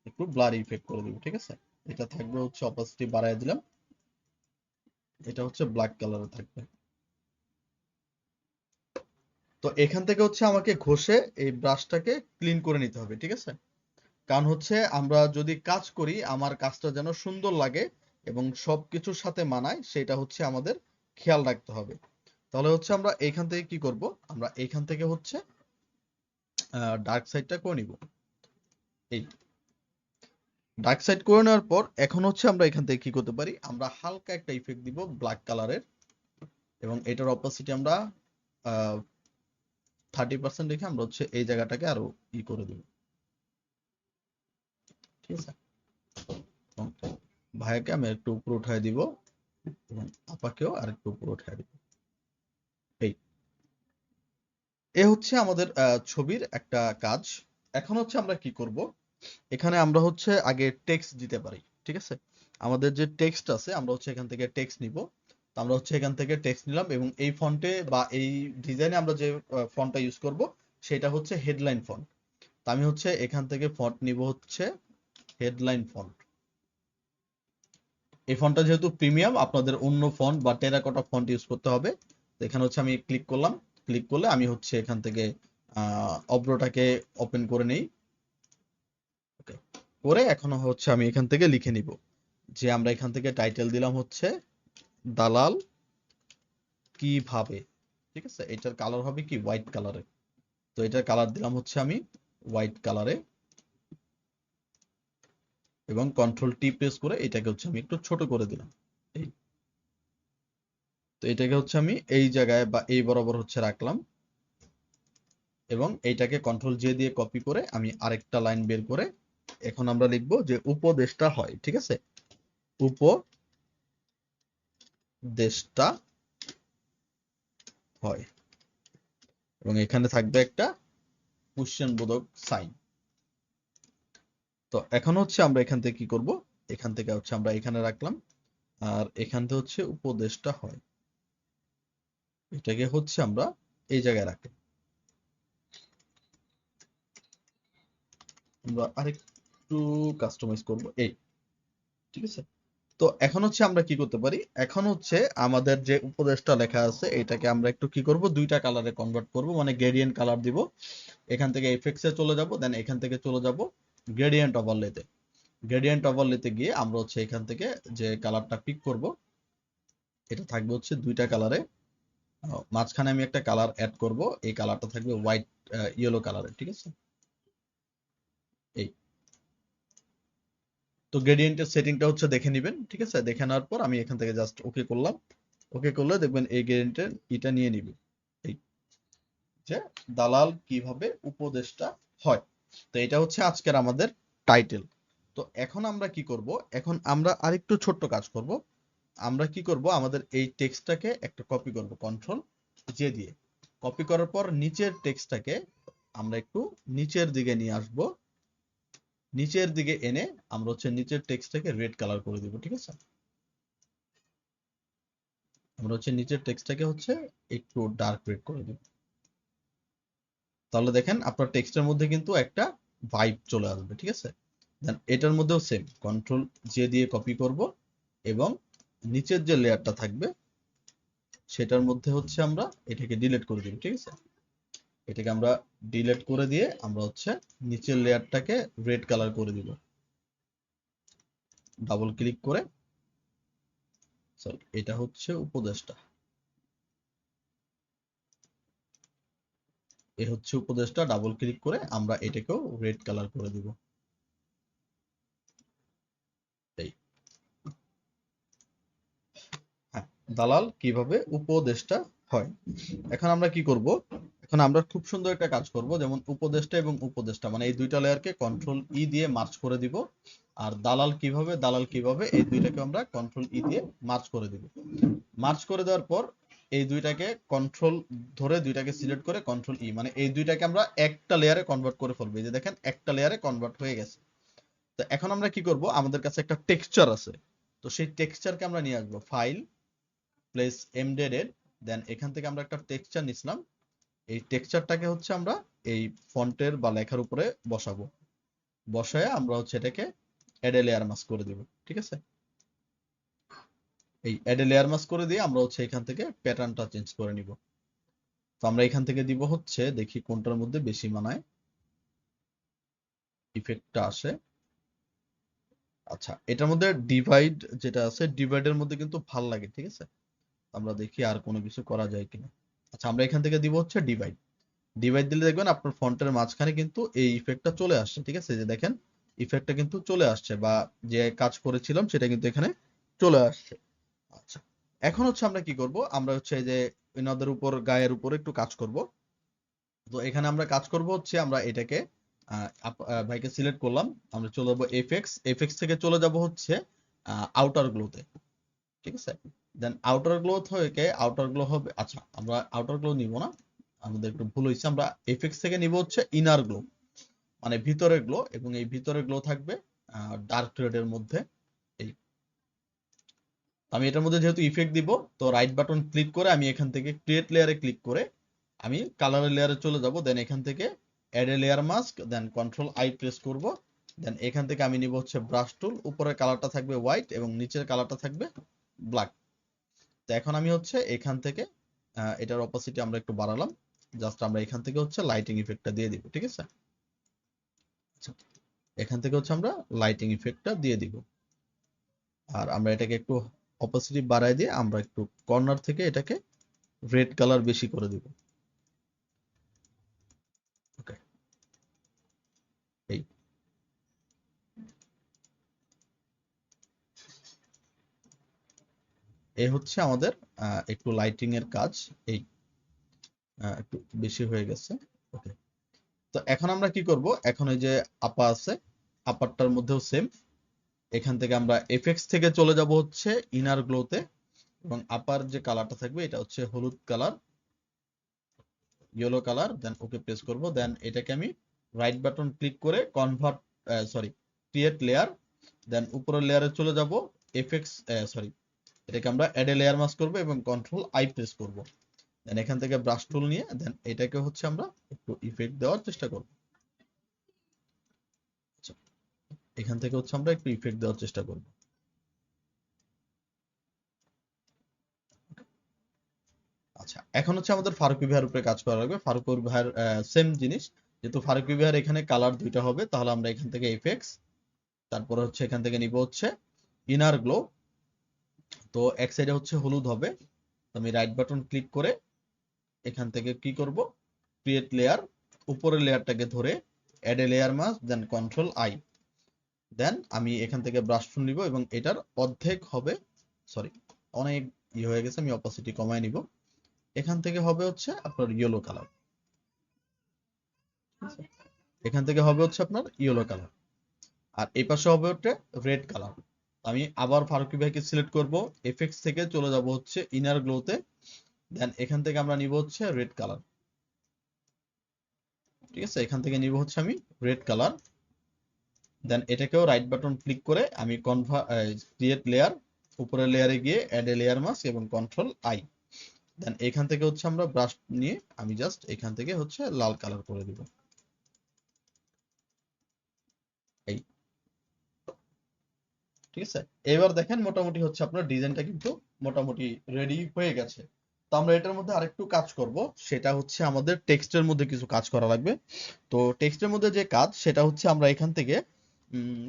একটু ব্লারি ইফেক্ট করে দিব। ঠিক আছে, এটা থাকবে হচ্ছে অপাসিটি বাড়ায় দিলাম, এটা হচ্ছে ব্ল্যাক কালারে থাকবে। তো এখান থেকে হচ্ছে আমাকে ঘষে এই ব্রাশটাকে ক্লিন করে নিতে হবে। ঠিক আছে, কারণ হচ্ছে আমরা যদি কাজ করি আমার কাজটা যেন সুন্দর লাগে এবং সবকিছুর সাথে মানায়, সেটা হচ্ছে আমাদের খেয়াল রাখতে হবে। তাহলে হচ্ছে আমরা এইখান থেকে কি করব, আমরা এইখান থেকে হচ্ছে ডার্ক সাইডটা করে নিব। এই ডার্ক সাইড করে নেওয়ার পর এখন হচ্ছে আমরা এখান থেকে কি করতে পারি, আমরা হালকা একটা ইফেক্ট দিব ব্ল্যাক কালারের এবং এটার অপোসিটি আমরা 30% রেখে আমরা হচ্ছে এই জায়গাটাকে আরো করে দিব। ঠিক আছে, এবং ভাইয়াকে আমি একটু উপরে উঠায় দিব এবং আপাকেও আর একটু উপরে উঠায় দিব। এই এ হচ্ছে আমাদের ছবির একটা কাজ। এখন হচ্ছে আমরা কি করব, এখানে আমরা হচ্ছে আগে টেক্সট দিতে পারি। ঠিক আছে, আমাদের যে টেক্সট আছে আমরা হচ্ছে এখান থেকে টেক্সট নিব। তো আমরা হচ্ছে এখান থেকে টেক্সট নিলাম এবং এই ফন্টে বা এই ডিজাইনে আমরা যে ফন্টটা ইউজ করব সেটা হচ্ছে হেডলাইন ফন্ট। তো আমি হচ্ছে এখান থেকে ফন্ট নিব হচ্ছে হেডলাইন ফন্ট। এই ফন্টটা যেহেতু প্রিমিয়াম আপনাদের অন্য ফন্ট বা টেরাকোটা ফন্ট ইউজ করতে হবে। তো এখানে হচ্ছে আমি ক্লিক করলাম, ক্লিক করলে আমি হচ্ছে এখান থেকে অব্রোটাকে ওপেন করে নেই। ওকে, করে এখন হচ্ছে আমি এখান থেকে লিখে নিব যে আমরা এখান থেকে টাইটেল দিলাম হচ্ছে দালাল কিভাবে। ঠিক আছে, এটার কালার হবে কি হোয়াইট কালারে। তো এটার কালার দিলাম হচ্ছে আমি হোয়াইট কালারে এবং কন্ট্রোল টি প্রেস করে এটাকে হচ্ছে আমি একটু ছোট করে দিলাম। এই তো এটাকে হচ্ছে আমি এই জায়গায় বা এই বরাবর হচ্ছে রাখলাম এবং এইটাকে কন্ট্রোল জে দিয়ে কপি করে আমি আরেকটা লাইন বের করে এখন আমরা লিখব যে উপদেষ্টা হয়। ঠিক আছে, উপদেষ্টা হয় এবং এখানে থাকবে একটা কোশ্চেন বোধক সাইন। তো এখন হচ্ছে আমরা এখান থেকে কি করব, এখান থেকে হচ্ছে আমরা এখানে রাখলাম আর এখান থেকে হচ্ছে উপদেষ্টা হয়, এটাকে হচ্ছে আমরা এই জায়গায় রাখলাম। আমরা আরেকটু কাস্টমাইজ করব এই। ঠিক আছে, তো এখন হচ্ছে আমরা কি করতে পারি, এখন হচ্ছে আমাদের যে উপদেশটা লেখা আছে এটাকে আমরা একটু কি করব, দুইটা কালারে কনভার্ট করব, মানে গ্রেডিয়েন্ট কালার দিব। এখান থেকে এফেক্টসে চলে যাব, দেন এখান থেকে চলে যাব গ্রেডিয়েন্ট ওভারলেতে। গ্রেডিয়েন্ট ওভারলেতে গিয়ে আমরা হচ্ছে এখান থেকে যে কালারটা পিক করব এটা থাকবে হচ্ছে দুইটা কালারে। মাঝখানে আমি একটা কালার অ্যাড করব, এই কালারটা থাকবে হোয়াইট ইয়েলো কালারে। ঠিক আছে, এই তো গ্রেডিয়েন্টের সেটিংটা হচ্ছে দেখে নেবেন। ঠিক আছে, দেখে নেওয়ার পর আমি এখান থেকে জাস্ট ওকে করলাম। ওকে করলে দেখবেন এই গ্রেডিয়েন্টের এটা নিয়ে নিবে, এই যে দালাল কিভাবে উপদেষ্টা হয়। তো এটা হচ্ছে আজকের আমাদের টাইটেল। তো এখন আমরা কি করব, এখন আমরা আরেকটু ছোট্ট কাজ করব। আমরা কি করব, আমাদের এই টেক্সটটাকে একটা কপি করব কন্ট্রোল জে দিয়ে। কপি করার পর নিচের টেক্সটটাকে আমরা একটু নিচের দিকে নিয়ে আসব। নিচের দিকে এনে আমরা হচ্ছে নিচের টেক্সটটাকে রেড কালার করে দিব। ঠিক আছে, আমরা হচ্ছে নিচের টেক্সটটাকে হচ্ছে একটু ডার্ক রেড করে দিব। তাহলে দেখেন আপনার টেক্সটের মধ্যে কিন্তু একটা ভাইব চলে আসবে। ঠিক আছে, দেন এটার মধ্যেও সেম কন্ট্রোল জে দিয়ে কপি করব এবং নিচের যে লেয়ারটা থাকবে সেটার মধ্যে হচ্ছে আমরা এটাকে ডিলিট করে দিব। ঠিক আছে, এটাকে আমরা ডিলিট করে দিয়ে আমরা হচ্ছে নিচের লেয়ারটাকে রেড কালার করে দিব। ডাবল ক্লিক করে, সরি এটা হচ্ছে উপদেশটা, এ হচ্ছে উপদেশটা, ডাবল ক্লিক করে আমরা এটাকেও রেড কালার করে দিব। এই হ্যাঁ, দালাল কিভাবে উপদেষ্টা হয়। এখন আমরা কি করব, এখন আমরা খুব সুন্দর একটা কাজ করব, যেমন উপদেষ্টা এবং উপদেষ্টা মানে এই দুইটা লেয়ারকে কন্ট্রোল ই দিয়ে মার্জ করে দিব। আর দালাল কিভাবে এই দুইটাকে আমরা কন্ট্রোল ই দিয়ে মার্জ করে দিব। মার্জ করে দেওয়ার পর এই দুইটাকে কন্ট্রোল ধরে দুইটাকে সিলেক্ট করে কন্ট্রোল ই মানে এই দুইটাকে আমরা একটা লেয়ারে কনভার্ট করে ফেলবো। এই যে দেখেন একটা লেয়ারে কনভার্ট হয়ে গেছে। তো এখন আমরা কি করব, আমাদের কাছে একটা টেক্সচার আছে, তো সেই টেক্সচারকে আমরা নিয়ে আসবো ফাইল প্লেস এমবেডেড, দেন এখান থেকে আমরা একটা টেক্সচার নিছিলাম। এই টেক্সচারটাকে হচ্ছে আমরা এই ফন্টের বা লেখার উপরে বসাবো, বসায় আমরা হচ্ছে এটাকে অ্যাড এ লেয়ার মাস্ক করে দিব। ঠিক আছে, এই অ্যাড এ লেয়ার মাস্ক করে দিয়ে আমরা হচ্ছে এখান থেকে প্যাটার্নটা চেঞ্জ করে নিব। তো আমরা এখান থেকে দিব হচ্ছে, দেখি কোনটার মধ্যে বেশি মানায় ইফেক্টটা আসে। আচ্ছা, এটার মধ্যে ডিভাইড যেটা আছে, ডিভাইডের মধ্যে কিন্তু ভাল লাগে। ঠিক আছে, আমরা দেখি আর কোনো কিছু করা যায় কিনা। আচ্ছা, আমরা এখান থেকে দিব হচ্ছে ডিভাইড। ডিভাইড দিলে দেখবেন আপনার ফন্টের মাঝখানে কিন্তু এই ইফেক্টটা চলে আসছে। ঠিক আছে, যে দেখেন ইফেক্টটা কিন্তু চলে আসছে, বা যে কাজ করেছিলাম সেটা কিন্তু এখানে চলে আসছে। আচ্ছা, এখন হচ্ছে আমরা কি করব, আমরা হচ্ছে এই যে এনাদের উপর গায়ের উপর একটু কাজ করব। তো এখানে আমরা কাজ করব হচ্ছে, আমরা এটাকে ভাইকে সিলেক্ট করলাম, আমরা চলে যাবো এফএক্স, এফএক্স থেকে চলে যাব হচ্ছে আউটার গ্লোতে। ঠিক আছে, দেন আউটার গ্লো থেকে আউটার গ্লো হবে, আচ্ছা আমরা আউটার গ্লো নিব না, আমাদের একটু ভুল হয়েছে, আমরা এফএক্স থেকে নিব হচ্ছে ইনার গ্লো মানে ভিতরের গ্লো, এবং এই ভিতরের গ্লো থাকবে ডার্ক রেড এর মধ্যে। এই আমি এটার মধ্যে যেহেতু ইফেক্ট দিব, তো রাইট বাটন ক্লিক করে আমি এখান থেকে ক্রিয়েট লেয়ারে ক্লিক করে আমি কালারের লেয়ারে চলে যাব, দেন এখান থেকে add a layer mask, then control I press করব, দেন এখান থেকে আমি নিব হচ্ছে ব্রাশ টুল, উপরের কালারটা থাকবে হোয়াইট এবং নিচের কালারটা থাকবে ব্ল্যাক। তো এখন আমি হচ্ছে এখান থেকে এটার অপাসিটি আমরা একটু বাড়ালাম, জাস্ট আমরা এখান থেকে হচ্ছে লাইটিং ইফেক্টটা দিয়ে দিব। ঠিক আছে, আচ্ছা, এখান থেকে হচ্ছে আমরা লাইটিং ইফেক্টটা দিয়ে দিব, আর আমরা এটাকে একটু অপাসিটি বাড়ায় দিয়ে আমরা একটু কর্নার থেকে এটাকে রেড কালার বেশি করে দিব। ওকে, এই এই হচ্ছে আমাদের একটু লাইটিং এর কাজ। এই একটু বেশি হয়ে গেছে। ওকে, তো এখন আমরা কি করব, এখন এই যে আপা আছে, আপারটার মধ্যেও সেম, এখান থেকে আমরা এফএক্স থেকে চলে যাব হচ্ছে ইনার গ্লোতে, এবং আপার যে কালারটা থাকবে এটা হচ্ছে হলুদ কালার, ইয়েলো কালার, দেন ওকে প্রেস করব, দেন এটাকে আমি রাইট বাটন ক্লিক করে কনভার্ট সরি ক্রিয়েট লেয়ার, দেন উপরের লেয়ারে চলে যাব, এফএক্স সরি এটাকে আমরা অ্যাড এ লেয়ার মাস্ক করব এবং কন্ট্রোল আই প্রেস করব, দেন এখান থেকে ব্রাশ টুল নিয়ে দেন এটাকে হচ্ছে আমরা একটু ইফেক্ট দেওয়ার চেষ্টা করব। আচ্ছা, এখান থেকে হচ্ছে আমরা একটু ইফেক্ট দেওয়ার চেষ্টা করব। আচ্ছা, এখন হচ্ছে আমাদের ফারুকী ভাইয়ের উপরে কাজ করা লাগবে। ফারুকী ভাইয়ের সেম জিনিস, যেহেতু ফারুকী ভাইয়ের এখানে কালার দুইটা হবে, তাহলে আমরা এখান থেকে এফেক্টস, তারপরে হচ্ছে এখান থেকে নিব হচ্ছে ইনার গ্লো, তো এক সাইডে হচ্ছে হলুদ হবে, তো আমি রাইট বাটন ক্লিক করে এখান থেকে কি করব, ক্রিয়েট লেয়ার, উপরের লেয়ারটাকে ধরে add a layer mask, then control I, then আমি এখান থেকে ব্রাশ টুল নিব এবং এটার অর্ধেক হবে, সরি অনেক হয়ে গেছে, আমি অপাসিটি কমায় নিব, এখান থেকে হবে হচ্ছে আপনার ইয়েলো কালার, এখান থেকে হবে হচ্ছে আপনার ইয়েলো কালার, আর এই পাশে হবে হচ্ছে রেড কালার। আমি আবার ফারুকী ভাইকে সিলেক্ট করব, এফএক্স থেকে চলে যাব হচ্ছে ইনার গ্লোতে, দেন এখান থেকে আমরা নিব হচ্ছে রেড কালার। ঠিক আছে, এখান থেকে নিব হচ্ছে আমি রেড কালার, দেন এটাকেও রাইট বাটন ক্লিক করে আমি ক্রিয়েট লেয়ার, উপরের লেয়ারে গিয়ে অ্যাড এ লেয়ার মাস্ক এবং কন্ট্রোল আই, দেন এখান থেকে হচ্ছে আমরা ব্রাশ নিয়ে আমি জাস্ট এখান থেকে হচ্ছে লাল কালার করে দিব। এই ঠিক আছে, এবার দেখেন মোটামুটি হচ্ছে আপনার ডিজাইনটা কিন্তু মোটামুটি রেডি হয়ে গেছে। তো আমরা এটার মধ্যে আরেকটু কাজ করব, সেটা হচ্ছে আমাদের টেক্সটের মধ্যে কিছু কাজ করা লাগবে। তো টেক্সটের মধ্যে যে কাজ সেটা হচ্ছে আমরা এখান থেকে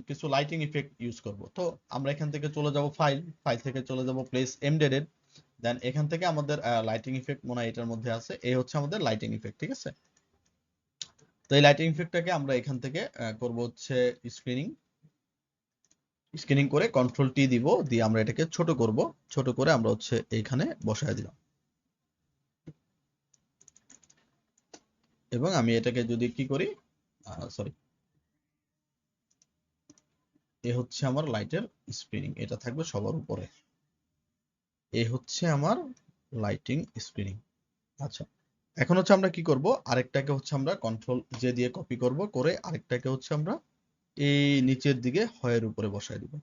কিছু লাইটিং ইফেক্ট ইউজ করব। তো আমরা এখান থেকে চলে যাব ফাইল, ফাইল থেকে চলে যাব প্লেস এমবেডেড, দেন এখান থেকে আমাদের লাইটিং ইফেক্ট মনে হয় এটার মধ্যে আছে, এই হচ্ছে আমাদের লাইটিং ইফেক্ট। ঠিক আছে, তো এই লাইটিং ইফেক্টটাকে আমরা এখান থেকে করব হচ্ছে স্ক্রিনিং, স্ক্রিনিং করে কন্ট্রোল টি দিব, দিয়ে আমরা এটাকে ছোট করব, ছোট করে আমরা হচ্ছে এইখানে বসায় দিলাম। এবং আমি এটাকে যদি কি করি, সরি, এ হচ্ছে আমার লাইটের স্পিনিং, এটা থাকবে সবার উপরে। এ হচ্ছে আমার লাইটিং স্পিনিং। আচ্ছা, এখন হচ্ছে আমরা কি করব, আরেকটাকে হচ্ছে আমরা কন্ট্রোল জে দিয়ে কপি করব, করে আরেকটাকে হচ্ছে আমরা এই নিচের দিকে হয়ের উপরে বসায় দিব।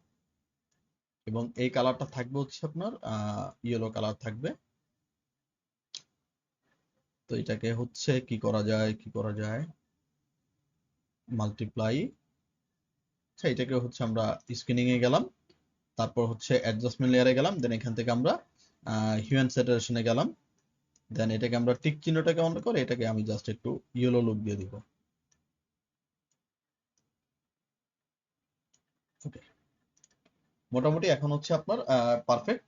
এবং এই কালারটা থাকবে হচ্ছে আপনার ইয়েলো কালার থাকবে। তো এটাকে হচ্ছে কি করা যায়, কি করা যায়, মাল্টিপ্লাই, আচ্ছা এটাকে হচ্ছে আমরা স্পিনিং এ গেলাম, তারপর হচ্ছে অ্যাডজাস্টমেন্ট লেয়ারে গেলাম, দেন এখান থেকে আমরা হিউম্যান স্যাচুরেশনে গেলাম, দেন এটাকে আমরা টিক চিহ্নটাকে অন করে এটাকে আমি জাস্ট একটু ইয়েলো লুক দিয়ে দিব। ওকে, মোটামুটি এখন হচ্ছে আপনার পারফেক্ট।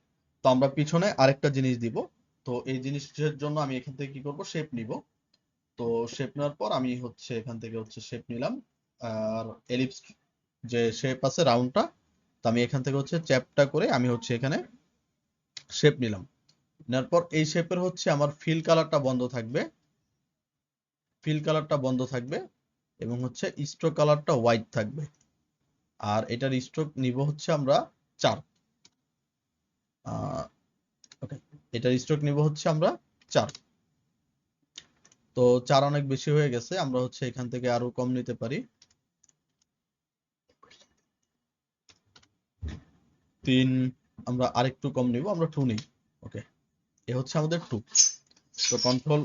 তো আমরা পিছনে আরেকটা জিনিস দিব। তো এই জিনিসের জন্য আমি এখান থেকে কি করব, শেপ নিব। তো শেপ নেওয়ার পর আমি হচ্ছে এখান থেকে হচ্ছে শেপ নিলাম, আর এলিপস যে শেপ আছে রাউন্ডটা, তো আমি এখান থেকে হচ্ছে চ্যাপটা করে আমি হচ্ছে এখানে শেপ নিলাম। নেওয়ার পর এই শেপের হচ্ছে আমার ফিল কালারটা বন্ধ থাকবে, ফিল কালারটা বন্ধ থাকবে, এবং হচ্ছে স্ট্রোক কালারটা হোয়াইট থাকবে। আর এটার স্ট্রোক নিব হচ্ছে আমরা 4। ওকে, এটার স্ট্রোক নিব হচ্ছে আমরা 4। তো 4 অনেক বেশি হয়ে গেছে, আমরা হচ্ছে এখান থেকে আরো কম নিতে পারি, 3। আমরা আরেকটু কম নিব, আমরা 2 নিই। ওকে, এ হচ্ছে আমাদের 2। তো কন্ট্রোল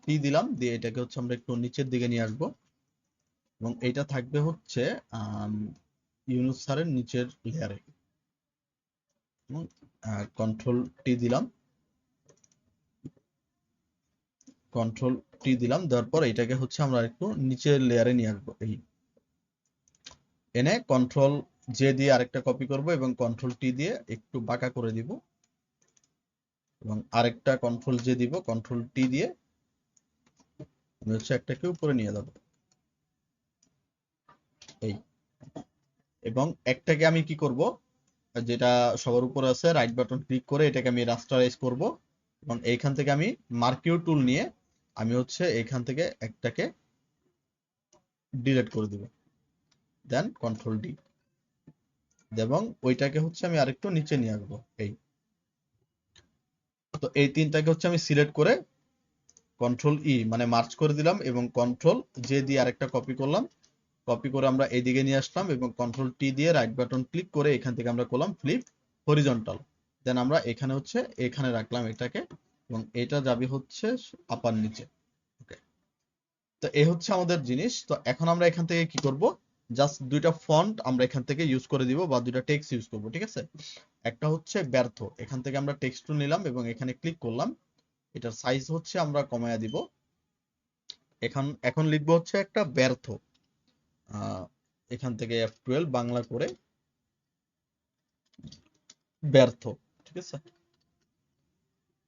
টি দিলাম, দিয়ে এটাকে হচ্ছে আমরা একটু নিচের দিকে নিয়ে আসবো, এবং এইটা থাকবে হচ্ছে ইউনুস স্যারের নিচের লেয়ারে। এবং কন্ট্রোল টি দিলাম, কন্ট্রোল টি দিলাম, দেওয়ার পর এটাকে হচ্ছে আমরা একটু নিচের লেয়ারে নিয়ে আসবো, এই এনে কন্ট্রোল জে দিয়ে আরেকটা কপি করব এবং কন্ট্রোল টি দিয়ে একটু বাঁকা করে দিব, এবং আরেকটা কন্ট্রোল জে দিব, কন্ট্রোল টি দিয়ে আমি হচ্ছে একটাকে উপরে নিয়ে যাব, এই। এবং একটাকে আমি কি করব, যেটা সবার উপরে আছে, রাইট বাটন ক্লিক করে এটাকে আমি রাস্টারাইজ করব, এবং এইখান থেকে আমি মার্কিউ টুল নিয়ে আমি হচ্ছে এইখান থেকে একটাকে ডিলিট করে দিব, দেন কন্ট্রোল ডি, এবং ওইটাকে হচ্ছে আমি আরেকটু নিচে নিয়ে আসবো, এই। তো এই তিনটাকে হচ্ছে আমি সিলেক্ট করে কন্ট্রোল ই মানে মার্চ করে দিলাম, এবং কন্ট্রোল জে দিয়ে আরেকটা কপি করলাম, কপি করে আমরা এইদিকে নিয়ে আসলাম, এবং কন্ট্রোল টি দিয়ে রাইট বাটন ক্লিক করে এখান থেকে আমরা করলাম ফ্লিপ হরিজন্টাল, দেন আমরা এখানে হচ্ছে এখানে রাখলাম এটাকে, এবং এটা যাবে হচ্ছে আপার নিচে। ওকে, তো এই হচ্ছে আমাদের জিনিস। তো এখন আমরা এখান থেকে কি করব, জাস্ট দুইটা ফন্ট আমরা এখান থেকে ইউজ করে দিব, বা দুইটা টেক্সট ইউজ করব, ঠিক আছে। একটা হচ্ছে ব্যর্থ, এখান থেকে আমরা টেক্সট নিলাম এবং এখানে ক্লিক করলাম, এটার সাইজ হচ্ছে আমরা কমায়া দিব। এখন এখন লিখবো হচ্ছে একটা ব্যর্থ, এখান থেকে F12 বাংলা করে ব্যর্থ, ঠিক আছে,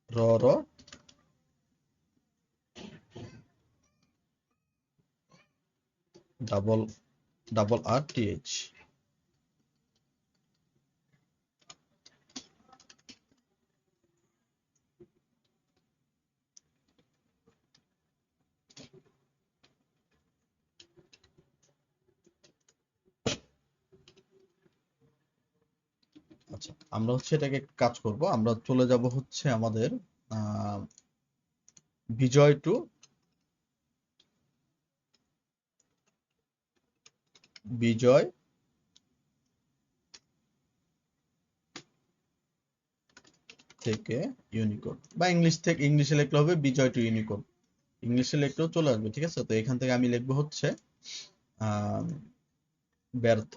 র র ডাবল ডাবল আর টি এইচ। আচ্ছা, আমরা হচ্ছে এটাকে কাজ করব, আমরা চলে যাব হচ্ছে আমাদের বিজয় টু বিজয় থেকে ইউনিকোড, বা ইংলিশ থেকে ইংলিশে লিখলে হবে বিজয় টু ইউনিকোড, ইংলিশে লিখলেও চলে আসবে, ঠিক আছে। তো এখান থেকে আমি লিখবো হচ্ছে আহ ব্যর্থ।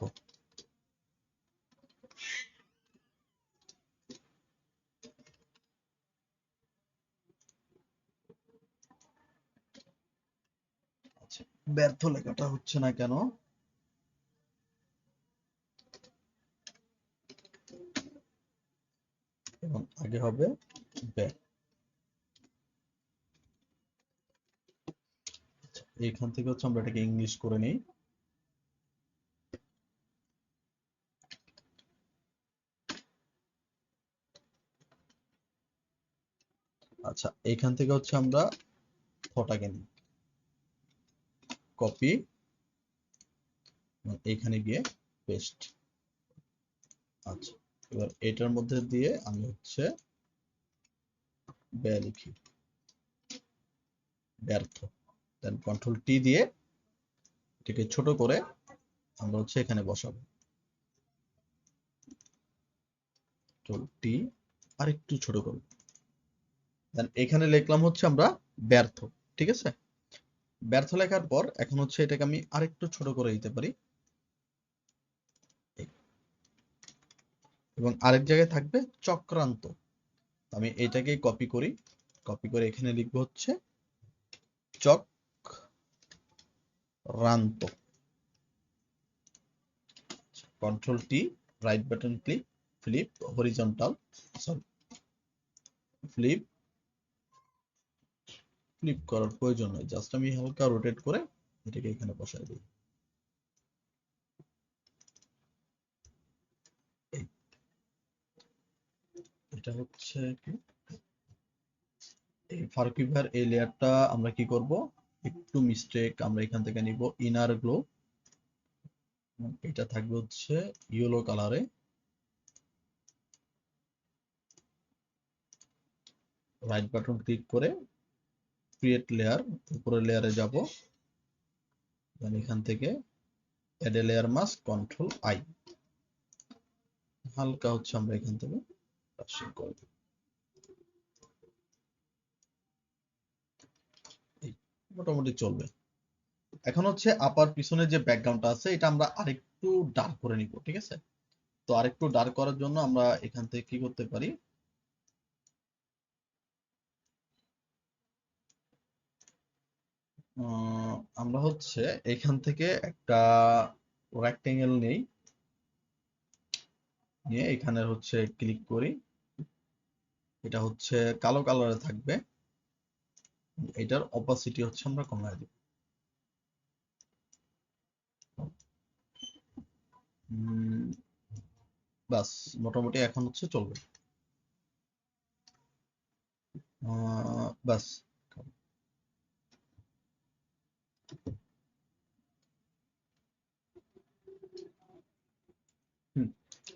আচ্ছা, ব্যর্থ লেখাটা হচ্ছে না কেন, এবং আগে হবে ব্যয়। আচ্ছা, এইখান থেকে হচ্ছে আমরা এটাকে ইংলিশ করে নিই। আচ্ছা, এইখান থেকে হচ্ছে আমরা থটাকে নিই, কপি, এখানে গিয়ে পেস্ট। আচ্ছা, এবার এটার মধ্যে দিয়ে আমি হচ্ছে লিখি, ব্যর্থ। দেন কন্ট্রোল টি দিয়ে এটাকে ছোট করে আমরা হচ্ছে এখানে বসাবো। কন্ট্রোল টি আর একটু ছোট করব। দেন এখানে লিখলাম হচ্ছে আমরা ব্যর্থ। ঠিক আছে, ব্যর্থ লেখার পর এখন হচ্ছে এটাকে আমি আরেকটু ছোট করে দিতে পারি, এবং আরেক জায়গায় থাকবে চক্রান্ত। আমি এটাকে কপি করি, কপি করে এখানে লিখবো হচ্ছে চক্রান্ত। Control T, right button click, flip horizontal, sorry flip, flip করার প্রয়োজন নয়, জাস্ট আমি হালকা রোটেট করে এটাকে এখানে বসাই দিই। এটা হচ্ছে কি, এই ফারকিভার এই লেয়ারটা আমরা কি করব, একটু মিস্টেক আমরা এখান থেকে নিব, ইনার গ্লো, এটা থাকবে হচ্ছে ইয়েলো কালারে। রাইট বাটন ক্লিক করে ক্রিয়েট লেয়ার, উপরের লেয়ারে যাব, এখান থেকে add a layer mask, control I, হালকা হচ্ছে আমরা এখান থেকে ব্রাশিং করব। মোটামুটি চলবে। এখন হচ্ছে আপার পিছনে যে ব্যাকগ্রাউন্ডটা আছে এটা আমরা আরেকটু ডার্ক করে নিব। ঠিক আছে, তো আরেকটু ডার্ক করার জন্য আমরা এখান থেকে কি করতে পারি, আমরা হচ্ছে এখান থেকে একটা রেক্টেঙ্গেল নেই, নিয়ে এখানে হচ্ছে ক্লিক করি, এটা হচ্ছে কালো কালারে থাকবে, এটার অপাসিটি হচ্ছে আমরা কমায় দিব। বাস, মোটামুটি এখন হচ্ছে চলবে। বাস,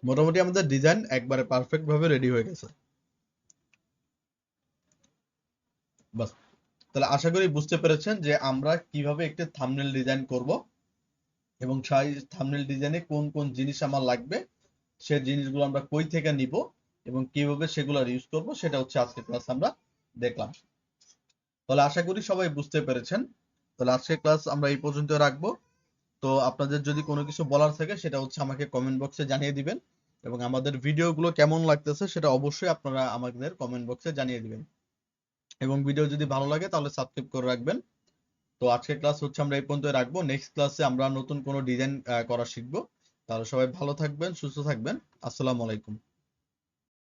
মোটামুটি আমাদের ডিজাইন একবারে পারফেক্ট ভাবে রেডি হয়ে গেছে। বাস, তাহলে আশা করি বুঝতে পেরেছেন যে আমরা কিভাবে একটা থাম্বনেল ডিজাইন করব, এবং সেই থাম্বনেল ডিজাইনে কোন কোন জিনিস আমার লাগবে, সেই জিনিসগুলো আমরা কই থেকে নিব এবং কিভাবে সেগুলো ইউজ করব, সেটা হচ্ছে আজকের ক্লাস আমরা দেখলাম। তাহলে আশা করি সবাই বুঝতে পেরেছেন। তাহলে আজকের ক্লাস আমরা এই পর্যন্ত রাখবো। তো আপনাদের যদি কোনো কিছু বলার থাকে সেটা হচ্ছে আমাকে কমেন্ট বক্সে জানিয়ে দিবেন, এবং আমাদের ভিডিওগুলো কেমন লাগতেছে সেটা অবশ্যই আপনারা আমাদের কমেন্ট বক্সে জানিয়ে দিবেন, এবং ভিডিও যদি ভালো লাগে তাহলে সাবস্ক্রাইব করে রাখবেন। তো আজকের ক্লাস হচ্ছে আমরা এই পর্যন্ত রাখবো, নেক্সট ক্লাসে আমরা নতুন কোনো ডিজাইন করা শিখবো। তাহলে সবাই ভালো থাকবেন, সুস্থ থাকবেন। আসসালামু আলাইকুম।